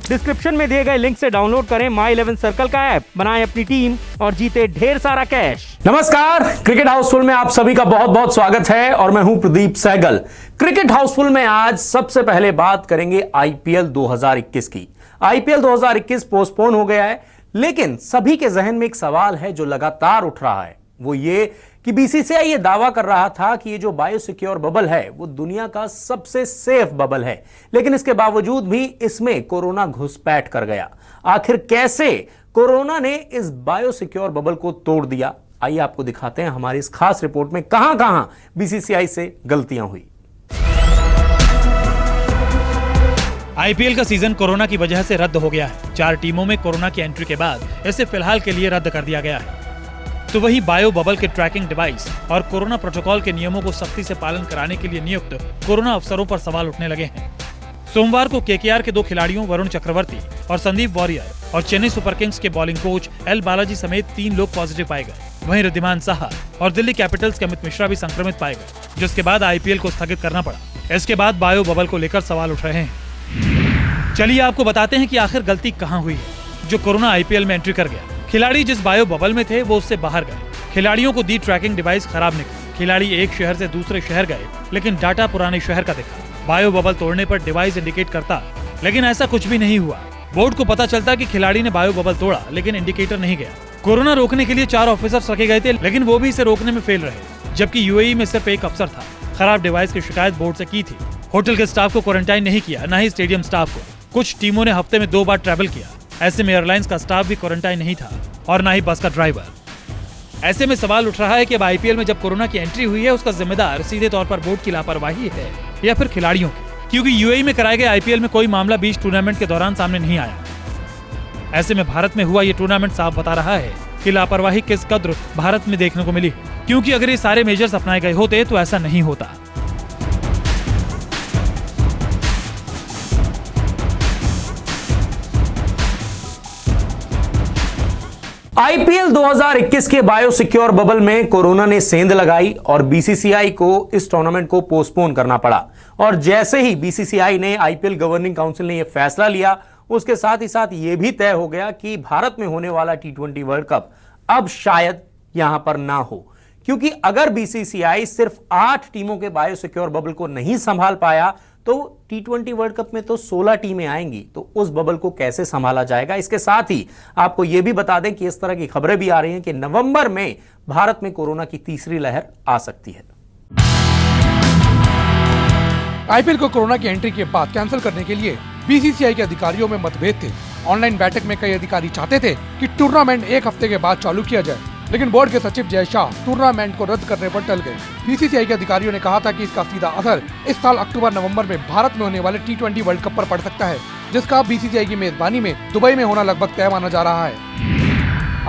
Description में दिए गए लिंक से डाउनलोड करें माई 11 सर्कल का ऐप, बनाएं अपनी टीम और जीते ढेर सारा कैश। नमस्कार, क्रिकेट हाउसफुल में आप सभी का बहुत बहुत स्वागत है और मैं हूं प्रदीप सहगल। क्रिकेट हाउसफुल में आज सबसे पहले बात करेंगे आईपीएल 2021 की। आईपीएल 2021 पोस्टपोन हो गया है, लेकिन सभी के जहन में एक सवाल है जो लगातार उठ रहा है, वो ये कि बीसीसीआई ये दावा कर रहा था कि ये जो बायोसिक्योर बबल है वो दुनिया का सबसे सेफ बबल है, लेकिन इसके बावजूद भी इसमें कोरोना घुसपैठ कर गया। आखिर कैसे कोरोना ने इस बायोसिक्योर बबल को तोड़ दिया, आइए आपको दिखाते हैं हमारी इस खास रिपोर्ट में कहां कहां बीसीसीआई से गलतियां हुई। आईपीएल का सीजन कोरोना की वजह से रद्द हो गया है। 4 टीमों में कोरोना की एंट्री के बाद इसे फिलहाल के लिए रद्द कर दिया गया है। तो वही बायो बबल के ट्रैकिंग डिवाइस और कोरोना प्रोटोकॉल के नियमों को सख्ती से पालन कराने के लिए नियुक्त कोरोना अफसरों पर सवाल उठने लगे हैं। सोमवार को केकेआर के 2 खिलाड़ियों वरुण चक्रवर्ती और संदीप वॉरियर और चेन्नई सुपर किंग्स के बॉलिंग कोच एल बालाजी समेत 3 लोग पॉजिटिव पाए गए। वहीं रिद्धिमान साहा और दिल्ली कैपिटल्स के अमित मिश्रा भी संक्रमित पाए गए, जिसके बाद आईपीएल को स्थगित करना पड़ा। इसके बाद बायो बबल को लेकर सवाल उठ रहे हैं। चलिए आपको बताते हैं कि आखिर गलती कहां हुई है जो कोरोना आईपीएल में एंट्री कर गया। खिलाड़ी जिस बायो बबल में थे वो उससे बाहर गए। खिलाड़ियों को दी ट्रैकिंग डिवाइस खराब निकली। खिलाड़ी एक शहर से दूसरे शहर गए, लेकिन डाटा पुराने शहर का दिखा। बायो बबल तोड़ने पर डिवाइस इंडिकेट करता, लेकिन ऐसा कुछ भी नहीं हुआ। बोर्ड को पता चलता कि खिलाड़ी ने बायो बबल तोड़ा, लेकिन इंडिकेटर नहीं गया। कोरोना रोकने के लिए 4 ऑफिसर्स रखे गए थे, लेकिन वो भी इसे रोकने में फेल रहे, जबकि यूएई में सिर्फ एक अफसर था। खराब डिवाइस की शिकायत बोर्ड से की थी। होटल के स्टाफ को क्वारंटाइन नहीं किया, न ही स्टेडियम स्टाफ को। कुछ टीमों ने हफ्ते में 2 बार ट्रैवल किया। ऐसे में एयरलाइंस का स्टाफ भी क्वारंटाइन नहीं था और न ही बस का ड्राइवर। ऐसे में सवाल उठ रहा है कि अब आईपीएल में जब कोरोना की एंट्री हुई है, उसका जिम्मेदार सीधे तौर पर बोर्ड की लापरवाही है या फिर खिलाड़ियों की, क्योंकि यूएई में कराए गए आईपीएल में कोई मामला बीच टूर्नामेंट के दौरान सामने नहीं आया। ऐसे में भारत में हुआ ये टूर्नामेंट साफ बता रहा है कि लापरवाही किस कद्र भारत में देखने को मिली, क्योंकि अगर ये सारे मेजर्स अपनाए गए होते तो ऐसा नहीं होता। आईपीएल 2021 के बायोसिक्योर बबल में कोरोना ने सेंध लगाई और बीसीसीआई को इस टूर्नामेंट को पोस्टपोन करना पड़ा। और जैसे ही बीसीसीआई ने आईपीएल गवर्निंग काउंसिल ने यह फैसला लिया, उसके साथ ही साथ यह भी तय हो गया कि भारत में होने वाला T20 वर्ल्ड कप अब शायद यहां पर ना हो, क्योंकि अगर बीसीसीआई सिर्फ 8 टीमों के बायोसिक्योर बबल को नहीं संभाल पाया तो T20 वर्ल्ड कप में तो 16 टीमें आएंगी, तो उस बबल को कैसे संभाला जाएगा। इसके साथ ही आपको यह भी बता दें कि इस तरह की खबरें भी आ रही हैं कि नवंबर में भारत में कोरोना की तीसरी लहर आ सकती है। आईपीएल को कोरोना की एंट्री के बाद कैंसिल करने के लिए बीसीसीआई के अधिकारियों में मतभेद थे। ऑनलाइन बैठक में कई अधिकारी चाहते थे कि टूर्नामेंट 1 हफ्ते के बाद चालू किया जाए, लेकिन बोर्ड के सचिव जय शाह टूर्नामेंट को रद्द करने पर टल गए। बीसीसीआई के अधिकारियों ने कहा था कि इसका सीधा असर इस साल अक्टूबर-नवंबर में भारत में होने वाले T20 वर्ल्ड कप पर पड़ सकता है, जिसका बीसीसीआई की मेजबानी में दुबई में होना लगभग तय माना जा रहा है।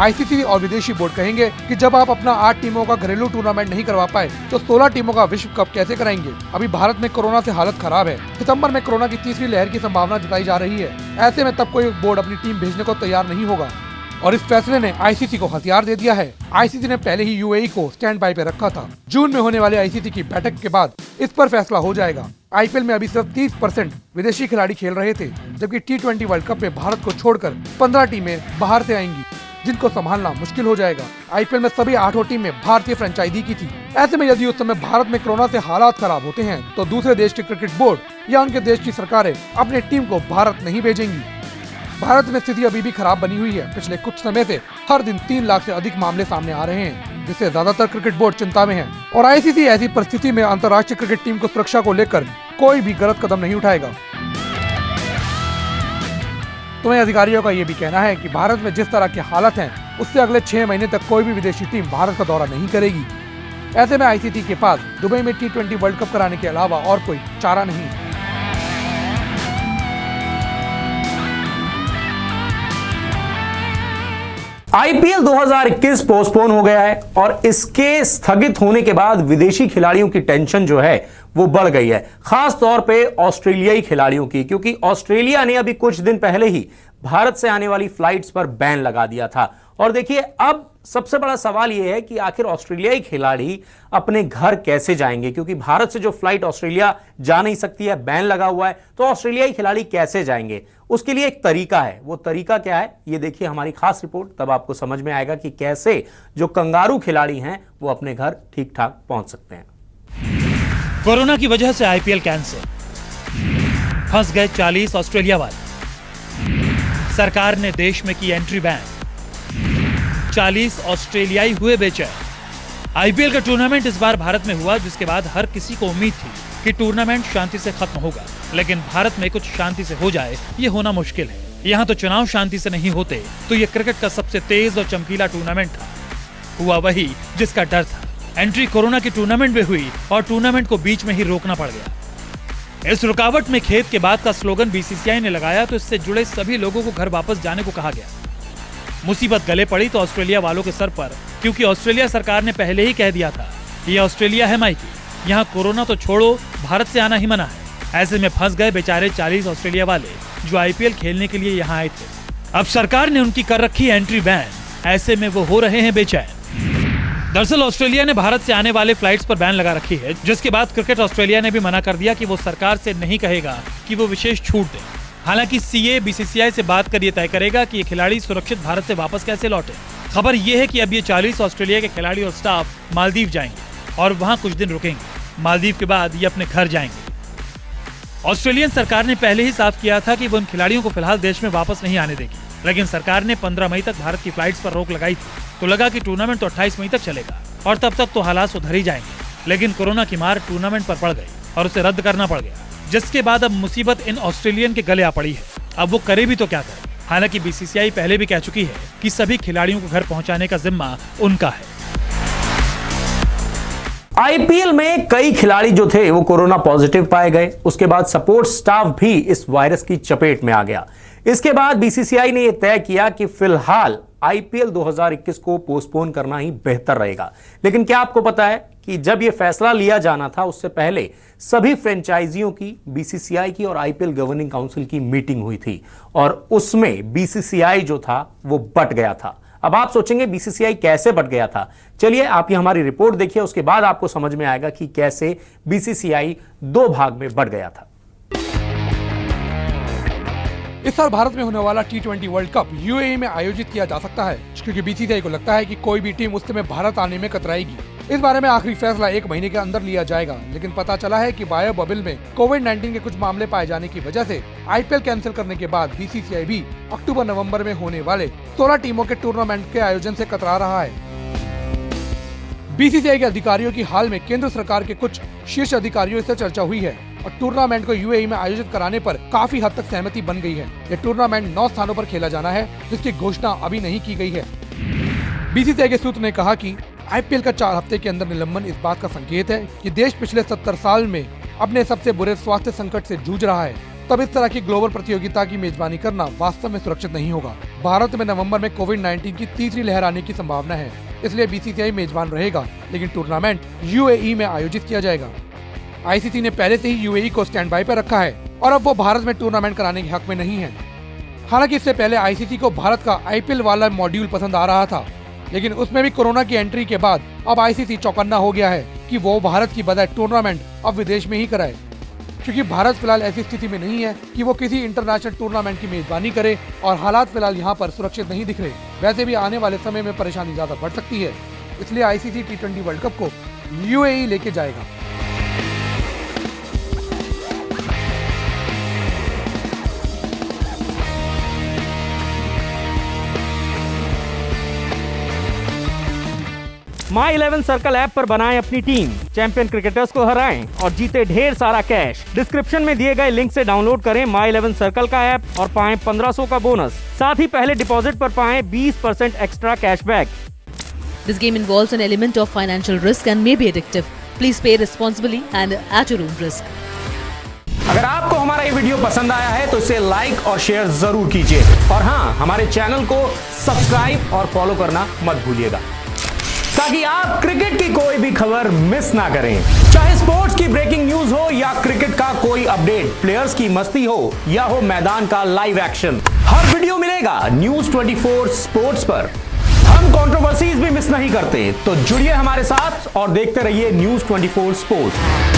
आईसीसी और विदेशी बोर्ड कहेंगे कि जब आप अपना 8 टीमों का घरेलू टूर्नामेंट नहीं करवा पाए तो 16 टीमों का विश्व कप कैसे कराएंगे। अभी भारत में कोरोना से हालत खराब है। सितंबर में कोरोना की तीसरी लहर की संभावना जताई जा रही है। ऐसे में तब कोई बोर्ड अपनी टीम भेजने को तैयार नहीं होगा और इस फैसले ने आईसीसी को हथियार दे दिया है। आईसीसी ने पहले ही यूएई को स्टैंड बाय पे रखा था। जून में होने वाले आईसीसी की बैठक के बाद इस पर फैसला हो जाएगा। आईपीएल में अभी सिर्फ 30% विदेशी खिलाड़ी खेल रहे थे, जबकि T20 वर्ल्ड कप में भारत को छोड़कर 15 टीमें बाहर से आएंगी, जिनको संभालना मुश्किल हो जाएगा। आईपीएल में सभी 8 टीमें भारतीय फ्रेंचाइजी की थी। ऐसे में यदि उस समय भारत में कोरोना से हालात खराब होते हैं तो दूसरे देश के क्रिकेट बोर्ड या उनके देश की सरकारें अपनी टीम को भारत नहीं भेजेंगी। भारत में स्थिति अभी भी खराब बनी हुई है। पिछले कुछ समय से हर दिन 3 लाख से अधिक मामले सामने आ रहे हैं, जिससे ज्यादातर क्रिकेट बोर्ड चिंता में है और आईसीसी ऐसी परिस्थिति में अंतर्राष्ट्रीय क्रिकेट टीम को सुरक्षा को लेकर कोई भी गलत कदम नहीं उठाएगा। तुम्हें अधिकारियों का ये भी कहना है कि भारत में जिस तरह की हालत है उससे अगले 6 महीने तक कोई भी विदेशी टीम भारत का दौरा नहीं करेगी। ऐसे में आईसीसी के पास दुबई में T20 वर्ल्ड कप कराने के अलावा और कोई चारा नहीं। आईपीएल 2021 पोस्टपोन हो गया है और इसके स्थगित होने के बाद विदेशी खिलाड़ियों की टेंशन जो है वो बढ़ गई है, खास तौर पे ऑस्ट्रेलियाई खिलाड़ियों की, क्योंकि ऑस्ट्रेलिया ने अभी कुछ दिन पहले ही भारत से आने वाली फ्लाइट्स पर बैन लगा दिया था। और देखिए, अब सबसे बड़ा सवाल यह है कि आखिर ऑस्ट्रेलियाई खिलाड़ी अपने घर कैसे जाएंगे, क्योंकि भारत से जो फ्लाइट ऑस्ट्रेलिया जा नहीं सकती है, बैन लगा हुआ है, तो ऑस्ट्रेलियाई खिलाड़ी कैसे जाएंगे। उसके लिए एक तरीका है। वो तरीका क्या है, ये देखिए हमारी खास रिपोर्ट, तब आपको समझ में आएगा कि कैसे जो कंगारू खिलाड़ी हैं वो अपने घर ठीक ठाक पहुंच सकते हैं। कोरोना की वजह से आईपीएल कैंसिल, फंस गए 40 ऑस्ट्रेलिया वाले, सरकार ने देश में की एंट्री बैन, 40 ऑस्ट्रेलियाई हुए बेचैन। आईपीएल का टूर्नामेंट इस बार भारत में हुआ, जिसके बाद हर किसी को उम्मीद थी कि टूर्नामेंट शांति से खत्म होगा, लेकिन भारत में कुछ शांति से हो जाए ये होना मुश्किल है। यहाँ तो चुनाव शांति से नहीं होते तो ये क्रिकेट का सबसे तेज और चमकीला टूर्नामेंट था। हुआ वही जिसका डर था। एंट्री कोरोना के टूर्नामेंट में हुई और टूर्नामेंट को बीच में ही रोकना पड़ गया। इस रुकावट में खेत के बाद का स्लोगन बीसीसीआई ने लगाया तो इससे जुड़े सभी लोगों को घर वापस जाने को कहा गया। मुसीबत गले पड़ी तो ऑस्ट्रेलिया वालों के सर पर, क्योंकि ऑस्ट्रेलिया सरकार ने पहले ही कह दिया था ये ऑस्ट्रेलिया है माइकी, यहाँ कोरोना तो छोड़ो भारत से आना ही मना है। ऐसे में फंस गए बेचारे 40 ऑस्ट्रेलिया वाले जो आईपीएल खेलने के लिए यहाँ आए थे। अब सरकार ने उनकी कर रखी एंट्री बैन, ऐसे में वो हो रहे हैं बेचैन। दरअसल ऑस्ट्रेलिया ने भारत से आने वाले फ्लाइट्स पर बैन लगा रखी है, जिसके बाद क्रिकेट ऑस्ट्रेलिया ने भी मना कर दिया कि वो सरकार से नहीं कहेगा कि वो विशेष छूट दे। हालांकि सीए बीसीसीआई से बात कर ये तय करेगा कि ये खिलाड़ी सुरक्षित भारत से वापस कैसे लौटे। खबर ये है कि अब ये 40 ऑस्ट्रेलिया के खिलाड़ी और स्टाफ मालदीव जाएंगे और वहां कुछ दिन रुकेंगे। मालदीव के बाद ये अपने घर जाएंगे। ऑस्ट्रेलियन सरकार ने पहले ही साफ किया था कि वो उन खिलाड़ियों को फिलहाल देश में वापस नहीं आने देगी, लेकिन सरकार ने 15 मई तक भारत की फ्लाइट्स पर रोक लगाई थी, तो लगा कि टूर्नामेंट तो 28 मई तक चलेगा और तब तक तो हालात सुधर ही जाएंगे। लेकिन कोरोना की मार टूर्नामेंट पर पड़ गई और उसे रद्द करना पड़ गया, जिसके बाद अब मुसीबत इन ऑस्ट्रेलियन के गले आ पड़ी है। अब वो करे भी तो क्या करे। हालांकि बीसीसीआई पहले भी कह चुकी है कि सभी खिलाड़ियों को घर पहुंचाने का जिम्मा उनका है। आईपीएल में कई खिलाड़ी जो थे वो कोरोना पॉजिटिव पाए गए। उसके बाद सपोर्ट स्टाफ भी इस वायरस की चपेट में आ गया। इसके बाद बीसीसीआई ने यह तय किया कि फिलहाल आईपीएल 2021 को पोस्टपोन करना ही बेहतर रहेगा। लेकिन क्या आपको पता है कि जब यह फैसला लिया जाना था उससे पहले सभी फ्रेंचाइजियों की, बीसीसीआई की और आईपीएल गवर्निंग काउंसिल की मीटिंग हुई थी और उसमें बीसीसीआई जो था वो बट गया था। अब आप सोचेंगे बीसीसीआई कैसे बट गया था? चलिए आप ये हमारी रिपोर्ट देखिए, उसके बाद आपको समझ में आएगा कि कैसे बीसीसीआई दो भाग में बट गया था। इस साल भारत में होने वाला T20 वर्ल्ड कप यूएई में आयोजित किया जा सकता है, क्योंकि बीसीसीआई को लगता है कि कोई भी टीम उस समय भारत आने में कतराएगी। इस बारे में आखिरी फैसला 1 महीने के अंदर लिया जाएगा, लेकिन पता चला है कि बायो बबल में कोविड-19 के कुछ मामले पाए जाने की वजह से आईपीएल कैंसिल करने के बाद बीसीसीआई भी अक्टूबर-नवंबर में होने वाले 16 टीमों के टूर्नामेंट के आयोजन से कतरा रहा है। बीसीसीआई के अधिकारियों की हाल में केंद्र सरकार के कुछ शीर्ष अधिकारियों से चर्चा हुई है और टूर्नामेंट को यूएई में आयोजित कराने पर काफी हद तक सहमति बन गई है। ये टूर्नामेंट 9 स्थानों पर खेला जाना है, जिसकी घोषणा अभी नहीं की गई है। बीसीसीआई के सूत्र ने कहा कि आईपीएल का 4 हफ्ते के अंदर निलंबन इस बात का संकेत है कि देश पिछले 70 साल में अपने सबसे बुरे स्वास्थ्य संकट से जूझ रहा है। तब इस तरह की ग्लोबल प्रतियोगिता की मेजबानी करना वास्तव में सुरक्षित नहीं होगा। भारत में नवंबर में कोविड-19 की तीसरी लहर आने की संभावना है, इसलिए बीसीसीआई मेजबान रहेगा, लेकिन टूर्नामेंट यूएई में आयोजित किया जाएगा। आईसीसी ने पहले से ही यूएई को स्टैंड बाय पर रखा है और अब वो भारत में टूर्नामेंट कराने के हक में नहीं है। हालांकि इससे पहले आईसीसी को भारत का आईपीएल वाला मॉड्यूल पसंद आ रहा था, लेकिन उसमें भी कोरोना की एंट्री के बाद अब आईसीसी चौकन्ना हो गया है कि वो भारत की बजाय टूर्नामेंट अब विदेश में ही कराए, क्योंकि भारत फिलहाल ऐसी स्थिति में नहीं है कि वो किसी इंटरनेशनल टूर्नामेंट की मेजबानी करे और हालात फिलहाल यहाँ पर सुरक्षित नहीं दिख रहे। वैसे भी आने वाले समय में परेशानी ज्यादा बढ़ सकती है, इसलिए आईसीसी T20 वर्ल्ड कप को यूएई लेके जाएगा। माई 11 सर्कल ऐप पर बनाएं अपनी टीम, चैंपियन क्रिकेटर्स को हराएं और जीते ढेर सारा कैश। डिस्क्रिप्शन में दिए गए लिंक से डाउनलोड करें माई 11 सर्कल का ऐप और पाएं 1500 का बोनस। साथ ही पहले डिपॉजिट पर पाएं 20% extra cashback. This game involves an element of financial risk and may be addictive. Please pay responsibly and at your own risk. अगर आपको हमारा ये वीडियो पसंद आया है तो इसे लाइक और शेयर जरूर कीजिए और हाँ, हमारे चैनल को सब्सक्राइब और फॉलो करना मत भूलिएगा, ताकि आप क्रिकेट की कोई भी खबर मिस ना करें। चाहे स्पोर्ट्स की ब्रेकिंग न्यूज हो या क्रिकेट का कोई अपडेट, प्लेयर्स की मस्ती हो या हो मैदान का लाइव एक्शन, हर वीडियो मिलेगा न्यूज 24 स्पोर्ट्स पर। हम कंट्रोवर्सीज भी मिस नहीं करते, तो जुड़िए हमारे साथ और देखते रहिए न्यूज 24 स्पोर्ट्स।